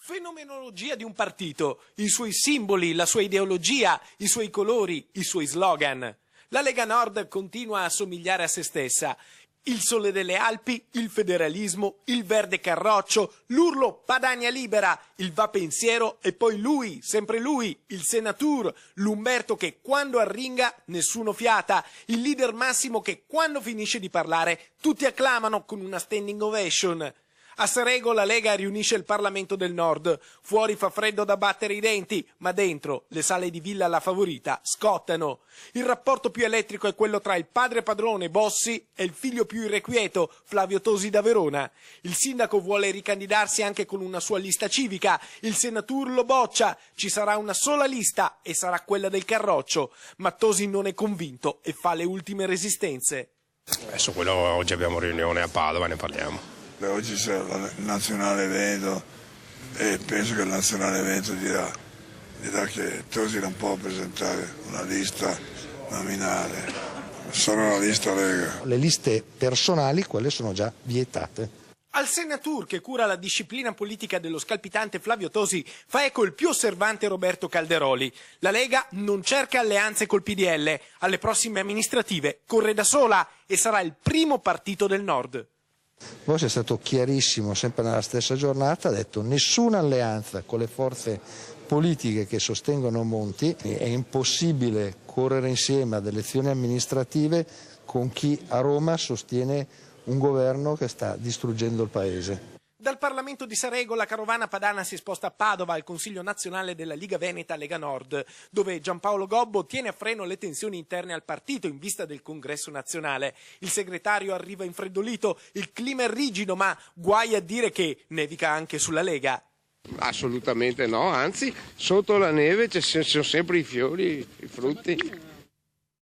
Fenomenologia di un partito, i suoi simboli, la sua ideologia, i suoi colori, i suoi slogan. La Lega Nord continua a somigliare a se stessa. Il sole delle Alpi, il federalismo, il verde carroccio, l'urlo Padania libera, il va pensiero e poi lui, sempre lui, il senatur, l'Umberto che quando arringa nessuno fiata, il leader massimo che quando finisce di parlare tutti acclamano con una standing ovation. A Sarego la Lega riunisce il Parlamento del Nord. Fuori fa freddo da battere i denti, ma dentro le sale di Villa La Favorita scottano. Il rapporto più elettrico è quello tra il padre padrone Bossi e il figlio più irrequieto Flavio Tosi da Verona. Il sindaco vuole ricandidarsi anche con una sua lista civica. Il senatur lo boccia. Ci sarà una sola lista e sarà quella del Carroccio. Ma Tosi non è convinto e fa le ultime resistenze. Su quello oggi abbiamo riunione a Padova, ne parliamo. Oggi c'è il Nazionale Veneto e penso che il Nazionale Veneto dirà che Tosi non può presentare una lista nominale, solo una lista Lega. Le liste personali, quelle sono già vietate. Al senatur che cura la disciplina politica dello scalpitante Flavio Tosi fa eco il più osservante Roberto Calderoli. La Lega non cerca alleanze col PDL, alle prossime amministrative corre da sola e sarà il primo partito del Nord. Bossi è stato chiarissimo, sempre nella stessa giornata, ha detto nessuna alleanza con le forze politiche che sostengono Monti, è impossibile correre insieme ad elezioni amministrative con chi a Roma sostiene un governo che sta distruggendo il Paese. Dal Parlamento di Sarego la carovana padana si sposta a Padova al Consiglio nazionale della Liga Veneta Lega Nord, dove Giampaolo Gobbo tiene a freno le tensioni interne al partito in vista del congresso nazionale. Il segretario arriva infreddolito, il clima è rigido, ma guai a dire che nevica anche sulla Lega. Assolutamente no, anzi sotto la neve ci sono sempre i fiori, i frutti.